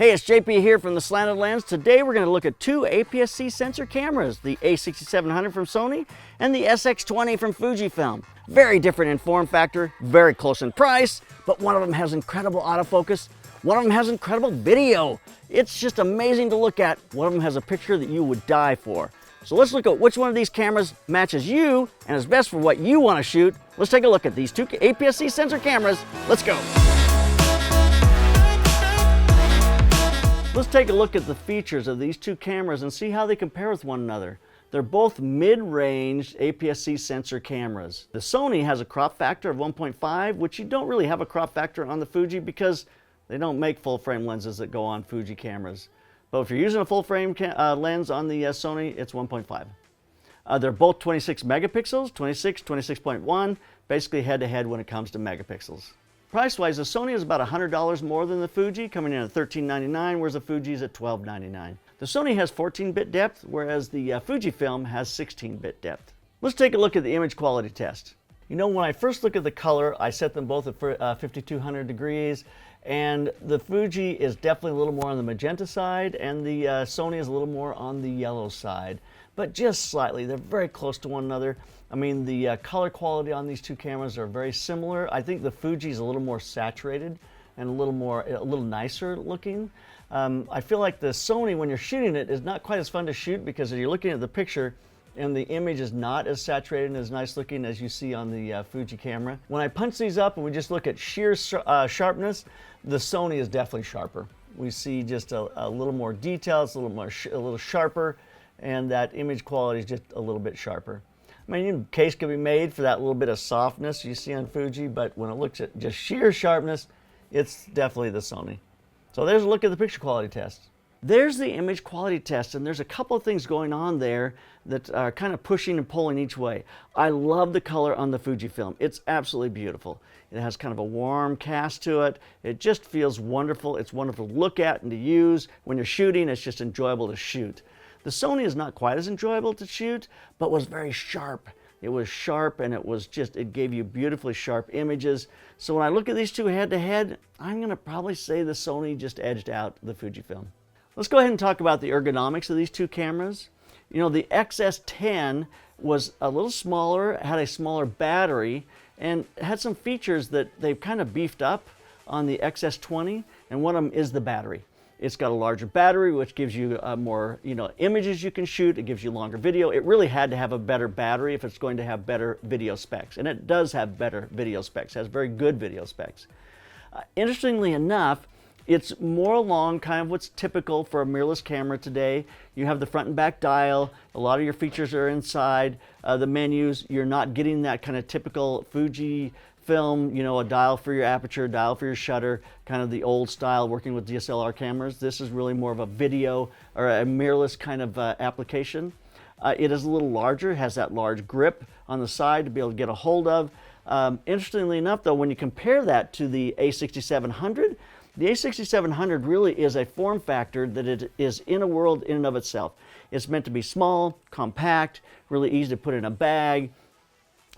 Hey, it's JP here from the Slanted Lens. Today we're going to look at two APS-c sensor cameras, the A6700 from Sony and the SX20 from Fujifilm. Very different in form factor, very close in price, but one of them has incredible autofocus, one of them has incredible video. It's just amazing to look at. One of them has a picture that you would die for. So let's look at which one of these cameras matches you and is best for what you want to shoot. Let's take a look at these two APS-c sensor cameras. Let's go. Let's take a look at the features of these two cameras and see how they compare with one another. They're both mid-range APS-c sensor cameras. The Sony has a crop factor of 1.5, which you don't really have a crop factor on the Fuji because they don't make full-frame lenses that go on Fuji cameras. But if you're using a full-frame lens on the Sony, it's 1.5. They're both 26 megapixels, 26, 26.1, basically head-to-head when it comes to megapixels. Price-wise, the Sony is about $100 more than the Fuji, coming in at $13.99, whereas the Fuji is at $12.99. The Sony has 14-bit depth, whereas the Fujifilm has 16-bit depth. Let's take a look at the image quality test. You know, when I first look at the color, I set them both at 5200 degrees, and the Fuji is definitely a little more on the magenta side, and the Sony is a little more on the yellow side, but just slightly. They're very close to one another. I mean, the color quality on these two cameras are very similar. I think the Fuji is a little more saturated and a little nicer looking. I feel like the Sony, when you're shooting it, is not quite as fun to shoot because you're looking at the picture and the image is not as saturated and as nice looking as you see on the Fuji camera. When I punch these up and we just look at sheer sharpness, the Sony is definitely sharper. We see just a little more detail, it's a little sharper, and that image quality is just a little bit sharper. I mean, case can be made for that little bit of softness you see on Fuji, but when it looks at just sheer sharpness, it's definitely the Sony. So there's a look at the picture quality test. There's the image quality test, and there's a couple of things going on there that are kind of pushing and pulling each way. I love the color on the Fujifilm. It's absolutely beautiful. It has kind of a warm cast to it. It just feels wonderful. It's wonderful to look at and to use. When you're shooting, it's just enjoyable to shoot. The Sony is not quite as enjoyable to shoot, but was very sharp. It was sharp and it gave you beautifully sharp images. So when I look at these two head to head, I'm going to probably say the Sony just edged out the Fujifilm. Let's go ahead and talk about the ergonomics of these two cameras. You know, the XS10 was a little smaller, had a smaller battery, and had some features that they've kind of beefed up on the XS20, and one of them is the battery. It's got a larger battery, which gives you more, images you can shoot. It gives you longer video. It really had to have a better battery if it's going to have better video specs. And it does have better video specs. It has very good video specs. Interestingly enough, it's more along kind of what's typical for a mirrorless camera today. You have the front and back dial. A lot of your features are inside the menus. You're not getting that kind of typical Fuji film, a dial for your aperture, dial for your shutter, kind of the old style working with DSLR cameras. This is really more of a video or a mirrorless kind of application. It is a little larger, has that large grip on the side to be able to get a hold of. Interestingly enough, though, when you compare that to the A6700, the A6700 really is a form factor that it is in a world in and of itself. It's meant to be small, compact, really easy to put in a bag.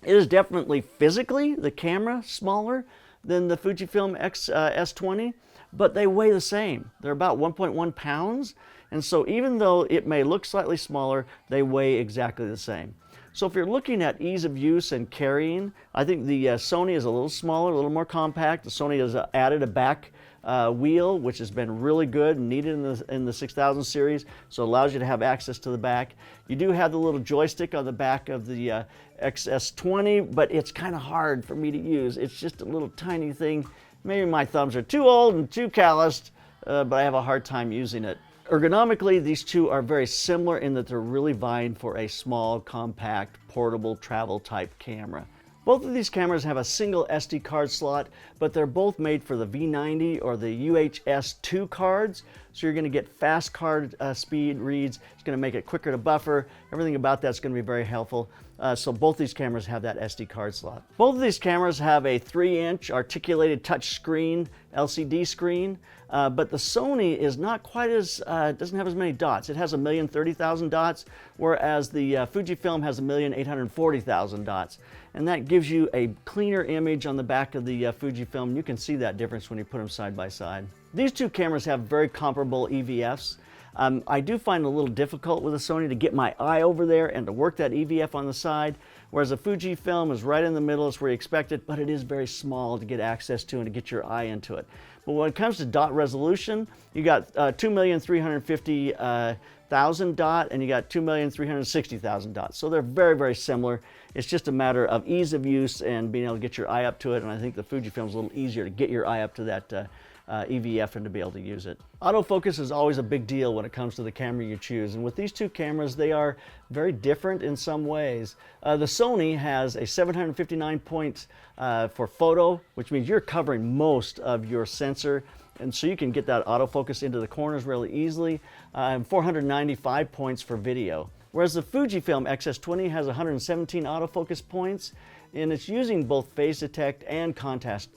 It is definitely physically, the camera, smaller than the Fujifilm X-S20, but they weigh the same. They're about 1.1 pounds, and so even though it may look slightly smaller, they weigh exactly the same. So if you're looking at ease of use and carrying, I think the Sony is a little smaller, a little more compact. The Sony has added a back wheel, which has been really good and needed in the 6000 series, so it allows you to have access to the back. You do have the little joystick on the back of the XS20, but it's kind of hard for me to use. It's just a little tiny thing. Maybe my thumbs are too old and too calloused, but I have a hard time using it. Ergonomically, these two are very similar in that they're really vying for a small, compact, portable, travel type camera. Both of these cameras have a single SD card slot, but they're both made for the V90 or the UHS-2 cards, so you're going to get fast card speed reads. It's going to make it quicker to buffer. Everything about that's going to be very helpful. So both these cameras have that SD card slot. Both of these cameras have a 3-inch articulated touch screen, LCD screen, but the Sony is not quite as, doesn't have as many dots. It has 1,030,000 dots, whereas the Fujifilm has 1,840,000 dots. And that gives you a cleaner image on the back of the Fujifilm. You can see that difference when you put them side by side. These two cameras have very comparable EVFs. I do find it a little difficult with the Sony to get my eye over there and to work that EVF on the side, whereas the Fujifilm is right in the middle, it's where you expect it, but it is very small to get access to and to get your eye into it. But when it comes to dot resolution, you got 2,350,000 dot and you got 2,360,000 dots. So they're very, very similar. It's just a matter of ease of use and being able to get your eye up to it, and I think the Fujifilm is a little easier to get your eye up to that EVF and to be able to use it. Autofocus is always a big deal when it comes to the camera you choose, and with these two cameras they are very different in some ways. The Sony has a 759 points for photo, which means you're covering most of your sensor, and so you can get that autofocus into the corners really easily, and 495 points for video. Whereas the Fujifilm X-S20 has 117 autofocus points, and it's using both phase detect and contrast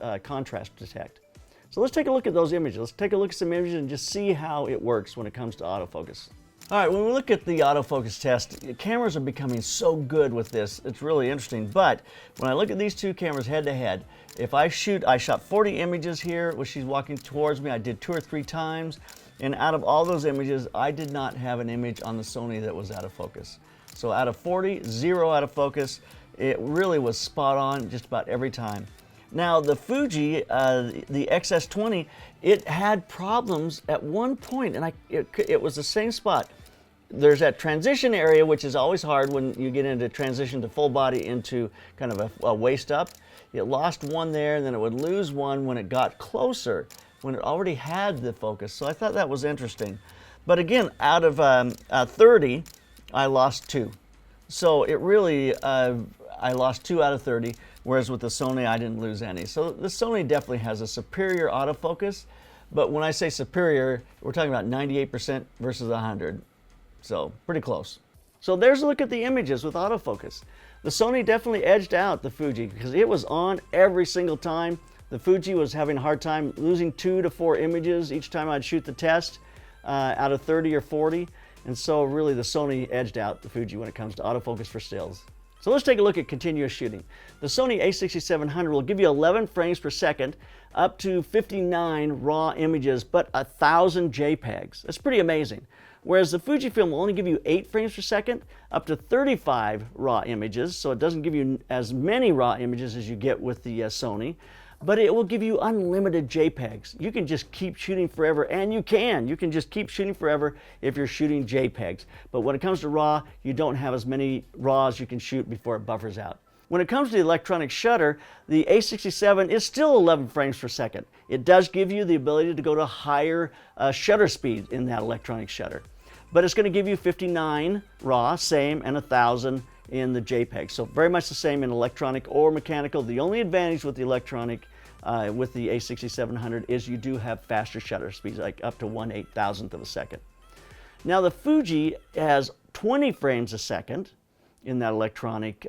detect. So let's take a look at those images. Let's take a look at some images and just see how it works when it comes to autofocus. All right, when we look at the autofocus test, cameras are becoming so good with this. It's really interesting. But when I look at these two cameras head to head, if I shot 40 images here, which she's walking towards me. I did 2 or 3 times. And out of all those images, I did not have an image on the Sony that was out of focus. So out of 40, 0 out of focus. It really was spot on just about every time. Now the Fuji, the X-S20, it had problems at one point, and it was the same spot. There's that transition area, which is always hard when you get into transition to full body into kind of a waist up. It lost one there, and then it would lose one when it got closer, when it already had the focus. So I thought that was interesting. But again, out of 30, I lost 2. So it really, I lost 2 out of 30, whereas with the Sony, I didn't lose any. So the Sony definitely has a superior autofocus, but when I say superior, we're talking about 98% versus 100. So pretty close. So there's a look at the images with autofocus. The Sony definitely edged out the Fuji because it was on every single time. The Fuji was having a hard time, losing 2 to 4 images each time I'd shoot the test out of 30 or 40. And so really the Sony edged out the Fuji when it comes to autofocus for stills. So let's take a look at continuous shooting. The Sony a6700 will give you 11 frames per second, up to 59 raw images, but 1,000 JPEGs. That's pretty amazing. Whereas the Fujifilm will only give you 8 frames per second, up to 35 raw images, so it doesn't give you as many raw images as you get with the Sony, but it will give you unlimited JPEGs. You can just keep shooting forever, and you can just keep shooting forever if you're shooting JPEGs. But when it comes to RAW, you don't have as many RAWs you can shoot before it buffers out. When it comes to the electronic shutter, the A67 is still 11 frames per second. It does give you the ability to go to higher shutter speed in that electronic shutter. But it's going to give you 59 RAW, same, and 1,000 in the JPEG. So very much the same in electronic or mechanical. The only advantage with the electronic, with the a6700, is you do have faster shutter speeds, like up to 1/8,000th of a second. Now the Fuji has 20 frames a second in that electronic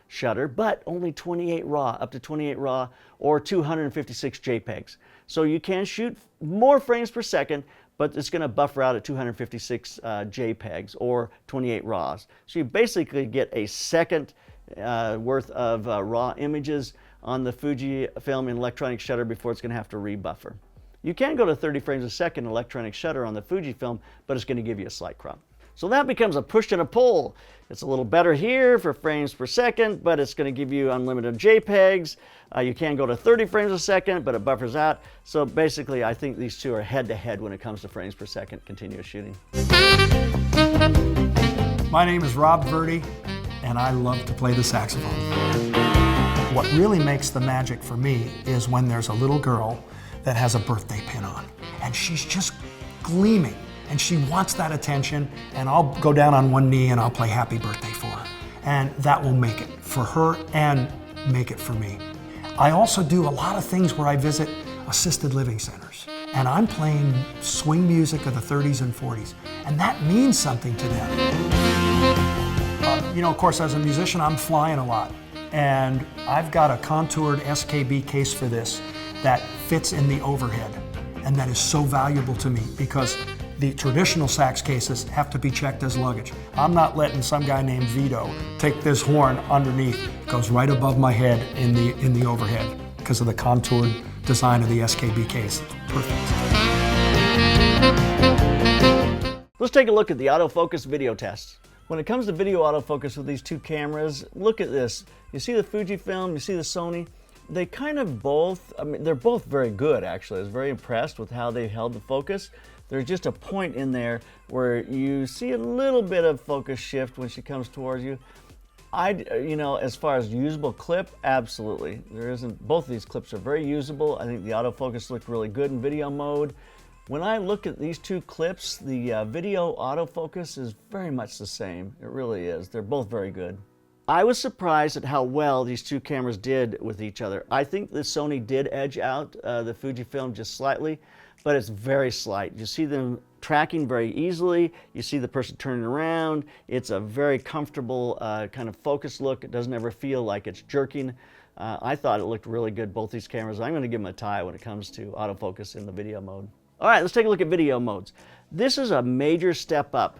shutter, but only 28 RAW, up to 28 RAW, or 256 JPEGs. So you can shoot more frames per second, but it's going to buffer out at 256 JPEGs or 28 RAWs. So you basically get a second worth of raw images on the Fujifilm in electronic shutter before it's going to have to rebuffer. You can go to 30 frames a second electronic shutter on the Fujifilm, but it's going to give you a slight crop. So that becomes a push and a pull. It's a little better here for frames per second, but it's going to give you unlimited JPEGs. You can go to 30 frames a second, but it buffers out. So basically, I think these two are head-to-head when it comes to frames per second continuous shooting. My name is Rob Verdi, and I love to play the saxophone. What really makes the magic for me is when there's a little girl that has a birthday pin on, and she's just gleaming. And she wants that attention, and I'll go down on one knee and I'll play happy birthday for her. And that will make it for her and make it for me. I also do a lot of things where I visit assisted living centers, and I'm playing swing music of the 30s and 40s, and that means something to them. You know, of course, as a musician, I'm flying a lot, and I've got a contoured SKB case for this that fits in the overhead, and that is so valuable to me because the traditional sax cases have to be checked as luggage. I'm not letting some guy named Vito take this horn underneath. It goes right above my head in the overhead because of the contoured design of the SKB case. Perfect. Let's take a look at the autofocus video test. When it comes to video autofocus with these two cameras, look at this. You see the Fujifilm, you see the Sony. They kind of both, I mean, they're both very good actually. I was very impressed with how they held the focus. There's just a point in there where you see a little bit of focus shift when she comes towards you. As far as usable clip, absolutely. There isn't, both of these clips are very usable. I think the autofocus looked really good in video mode. When I look at these two clips, the video autofocus is very much the same. It really is. They're both very good. I was surprised at how well these two cameras did with each other. I think the Sony did edge out the Fujifilm just slightly, but it's very slight. You see them tracking very easily. You see the person turning around. It's a very comfortable kind of focus look. It doesn't ever feel like it's jerking. I thought it looked really good, both these cameras. I'm going to give them a tie when it comes to autofocus in the video mode. All right, let's take a look at video modes. This is a major step up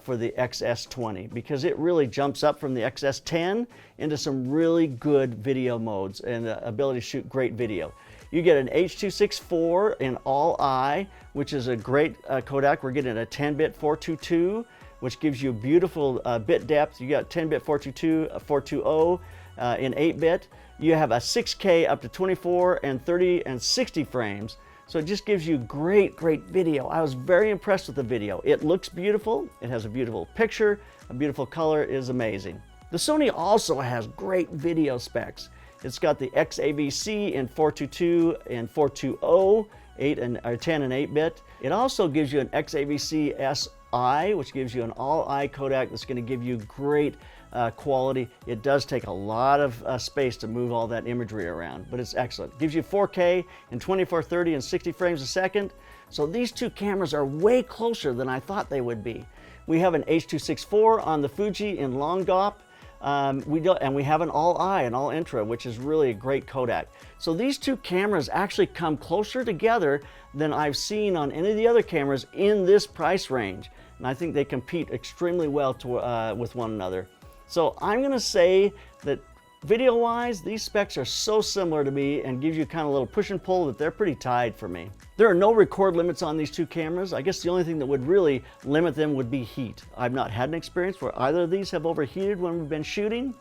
for the XS20 because it really jumps up from the XS10 into some really good video modes and the ability to shoot great video. You get an H.264 in all-I, which is a great codec. We're getting a 10-bit 422, which gives you beautiful bit depth. You got 10-bit 422, 420 in 8-bit. You have a 6K up to 24 and 30 and 60 frames. So it just gives you great video. I was very impressed with the video. It looks beautiful. It has a beautiful picture. A beautiful color. It is amazing. The Sony also has great video specs. It's got the XAVC in 422 and 420, 10 and 8-bit. It also gives you an XAVC SI, which gives you an all-I codec that's going to give you great quality. It does take a lot of space to move all that imagery around, but it's excellent. It gives you 4K in 24, 30, and 60 frames a second. So these two cameras are way closer than I thought they would be. We have an H.264 on the Fuji in long GOP. We have an all-I, an all-intra, which is really a great codec. So these two cameras actually come closer together than I've seen on any of the other cameras in this price range. And I think they compete extremely well with one another. So I'm going to say that video-wise, these specs are so similar to me and gives you kind of a little push and pull that they're pretty tied for me. There are no record limits on these two cameras. I guess the only thing that would really limit them would be heat. I've not had an experience where either of these have overheated when we've been shooting.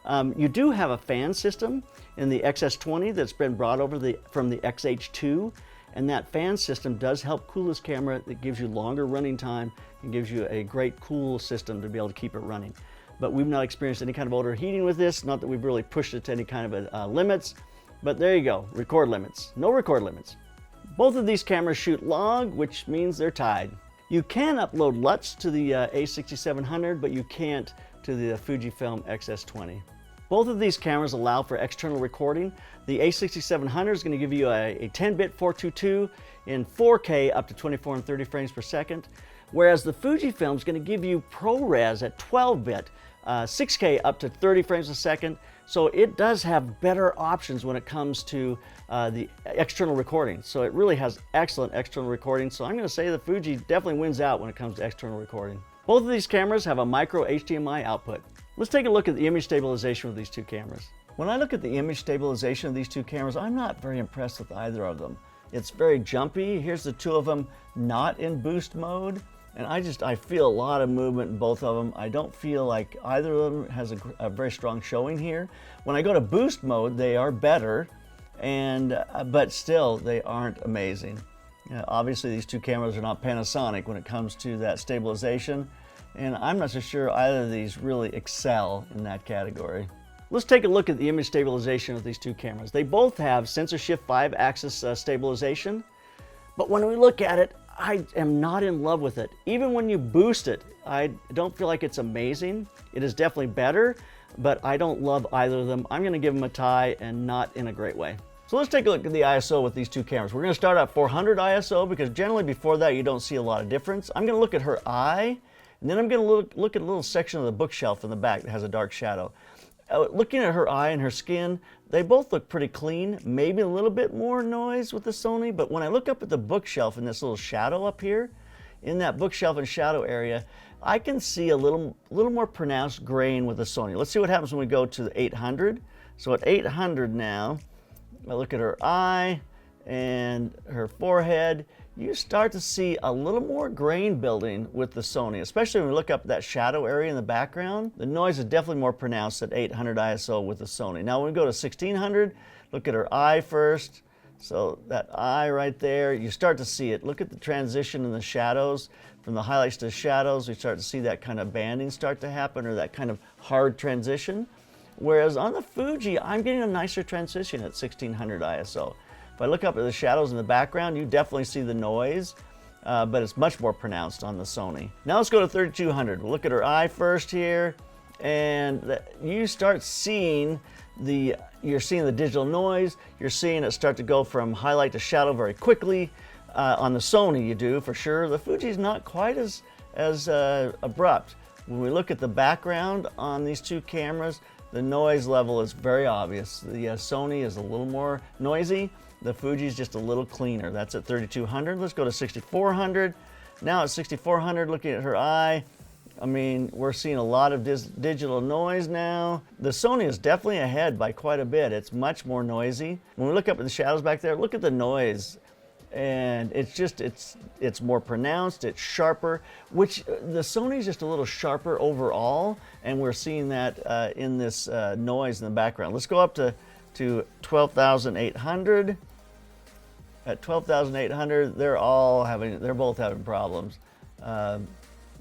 You do have a fan system in the XS20 that's been brought over from the XH2, and that fan system does help cool this camera. It gives you longer running time and gives you a great cool system to be able to keep it running. But we've not experienced any kind of overheating with this, not that we've really pushed it to any kind of limits, but there you go, record limits, no record limits. Both of these cameras shoot log, which means they're tied. You can upload LUTs to the A6700, but you can't to the Fujifilm X-S20. Both of these cameras allow for external recording. The A6700 is going to give you a 10-bit 422 in 4K up to 24 and 30 frames per second, whereas the Fujifilm is going to give you ProRes at 12-bit, 6K up to 30 frames a second. So it does have better options when it comes to the external recording. So it really has excellent external recording. So I'm going to say the Fuji definitely wins out when it comes to external recording. Both of these cameras have a micro HDMI output. Let's take a look at the image stabilization of these two cameras. When I look at the image stabilization of these two cameras, I'm not very impressed with either of them. It's very jumpy. Here's the two of them not in boost mode. And I feel a lot of movement in both of them. I don't feel like either of them has a very strong showing here. When I go to boost mode, they are better, but still they aren't amazing. Obviously these two cameras are not Panasonic when it comes to that stabilization, and I'm not so sure either of these really excel in that category. Let's take a look at the image stabilization of these two cameras. They both have sensor shift 5-axis stabilization, but when we look at it, I am not in love with it. Even when you boost it, I don't feel like it's amazing. It is definitely better, but I don't love either of them. I'm going to give them a tie and not in a great way. So let's take a look at the ISO with these two cameras. We're going to start at 400 ISO because generally before that you don't see a lot of difference. I'm going to look at her eye, and then I'm going to look at a little section of the bookshelf in the back that has a dark shadow. Looking at her eye and her skin, they both look pretty clean. Maybe a little bit more noise with the Sony, but when I look up at the bookshelf in this little shadow up here, in that bookshelf and shadow area, I can see a little more pronounced grain with the Sony. Let's see what happens when we go to the 800. So at 800 now, I look at her eye, and her forehead, you start to see a little more grain building with the Sony, especially when we look up that shadow area in the background. The noise is definitely more pronounced at 800 ISO with the Sony. Now when we go to 1600, look at her eye first. So that eye right there, you start to see it. Look at the transition in the shadows. From the highlights to the shadows, we start to see that kind of banding start to happen, or that kind of hard transition. Whereas on the Fuji, I'm getting a nicer transition at 1600 ISO. If I look up at the shadows in the background, you definitely see the noise, but it's much more pronounced on the Sony. Now let's go to 3200. We'll look at her eye first here, and you start seeing you're seeing the digital noise. You're seeing it start to go from highlight to shadow very quickly. On the Sony you do, for sure. The Fuji's not quite as abrupt. When we look at the background on these two cameras, the noise level is very obvious. The Sony is a little more noisy. The Fuji's just a little cleaner. That's at 3200. Let's go to 6400. Now at 6400, looking at her eye, I mean, we're seeing a lot of digital noise now. The Sony is definitely ahead by quite a bit. It's much more noisy. When we look up at the shadows back there, look at the noise. And it's more pronounced, it's sharper, which the Sony's just a little sharper overall, and we're seeing that in this noise in the background. Let's go up to 12,800. At 12,800, they're both having problems.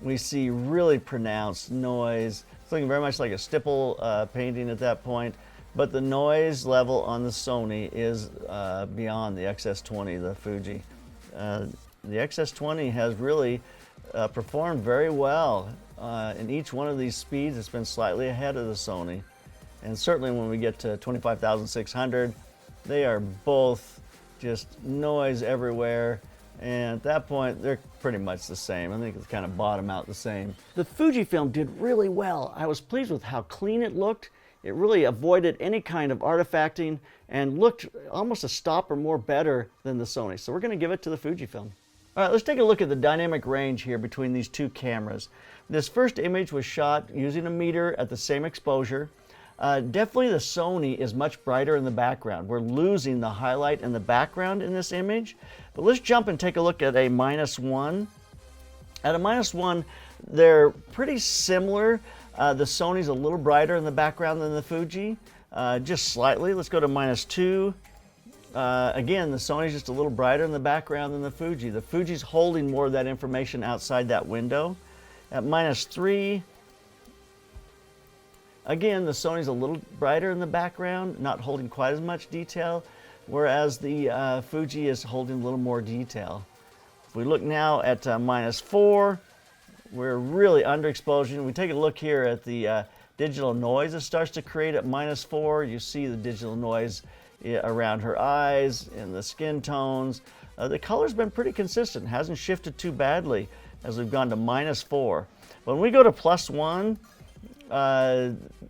We see really pronounced noise. It's looking very much like a stipple painting at that point. But the noise level on the Sony is beyond the X-S20, the Fuji. The X-S20 has really performed very well. In each one of these speeds, it's been slightly ahead of the Sony. And certainly when we get to 25,600, they are both just noise everywhere. And at that point, they're pretty much the same. I think it's kind of bottom out the same. The Fujifilm did really well. I was pleased with how clean it looked. It really avoided any kind of artifacting and looked almost a stop or more better than the Sony. So we're going to give it to the Fujifilm. All right, let's take a look at the dynamic range here between these two cameras. This first image was shot using a meter at the same exposure. Definitely the Sony is much brighter in the background. We're losing the highlight in the background in this image. But let's jump and take a look at a -1. At a -1, they're pretty similar. The Sony's a little brighter in the background than the Fuji, just slightly. Let's go to -2. Again, the Sony's just a little brighter in the background than the Fuji. The Fuji's holding more of that information outside that window. At -3, again, the Sony's a little brighter in the background, not holding quite as much detail, whereas the Fuji is holding a little more detail. If we look now at -4, we're really underexposure. We take a look here at the digital noise it starts to create at -4. You see the digital noise around her eyes and the skin tones. The color's been pretty consistent, hasn't shifted too badly as we've gone to -4. When we go to +1,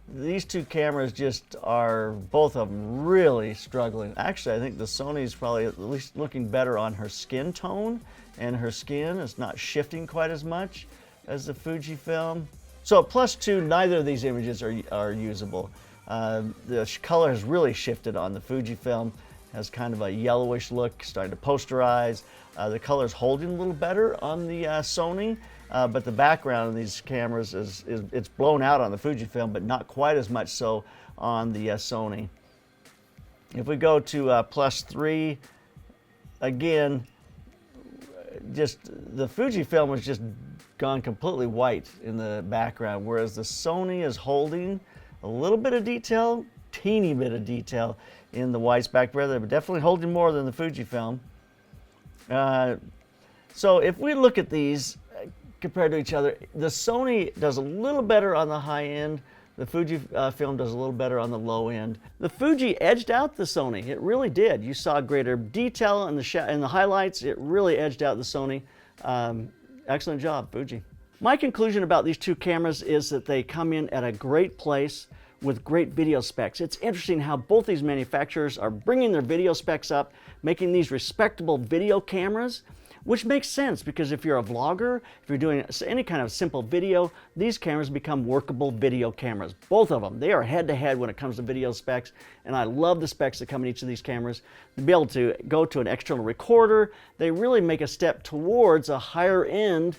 these two cameras just are, both of them, really struggling. Actually, I think the Sony's probably at least looking better on her skin tone, and her skin is not shifting quite as much as the Fujifilm. So at +2, neither of these images are usable. The color has really shifted on the Fujifilm, has kind of a yellowish look, starting to posterize. The color's holding a little better on the Sony, but the background of these cameras it's blown out on the Fujifilm, but not quite as much so on the Sony. If we go to +3, again, just the Fujifilm has just gone completely white in the background, whereas the Sony is holding a little bit of detail, teeny bit of detail in the whites back there, but definitely holding more than the Fujifilm. So if we look at these compared to each other, the Sony does a little better on the high end. The Fujifilm does a little better on the low end. The Fuji edged out the Sony. It really did. You saw greater detail in the highlights. It really edged out the Sony. Excellent job, Fuji. My conclusion about these two cameras is that they come in at a great place with great video specs. It's interesting how both these manufacturers are bringing their video specs up, making these respectable video cameras. which makes sense because if you're a vlogger, if you're doing any kind of simple video, these cameras become workable video cameras. Both of them. They are head-to-head when it comes to video specs, and I love the specs that come in each of these cameras. To be able to go to an external recorder, they really make a step towards a higher-end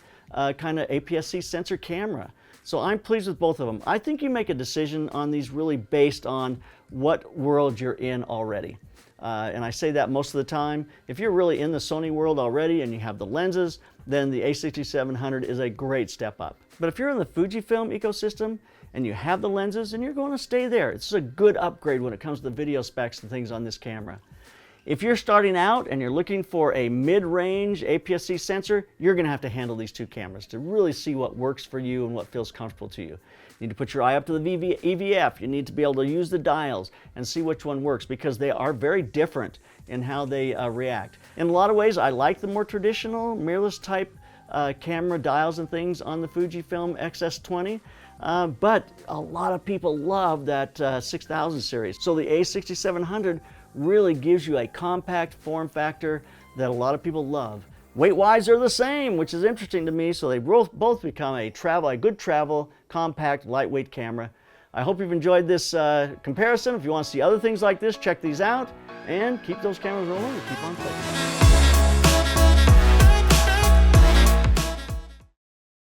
kind of APS-c sensor camera. So I'm pleased with both of them. I think you make a decision on these really based on what world you're in already. And I say that most of the time. If you're really in the Sony world already and you have the lenses, then the A6700 is a great step up. But if you're in the Fujifilm ecosystem and you have the lenses, then you're going to stay there. It's a good upgrade when it comes to the video specs and things on this camera. If you're starting out and you're looking for a mid-range APS-c sensor, you're going to have to handle these two cameras to really see what works for you and what feels comfortable to you. You need to put your eye up to the EVF. You need to be able to use the dials and see which one works because they are very different in how they react. In a lot of ways, I like the more traditional mirrorless type camera dials and things on the Fujifilm X-S20. But a lot of people love that 6000 series. So the A6700 really gives you a compact form factor that a lot of people love. Weight-wise, they're the same, which is interesting to me, so they both become a good travel, compact, lightweight camera. I hope you've enjoyed this comparison. If you want to see other things like this, check these out, and keep those cameras rolling and keep on clicking.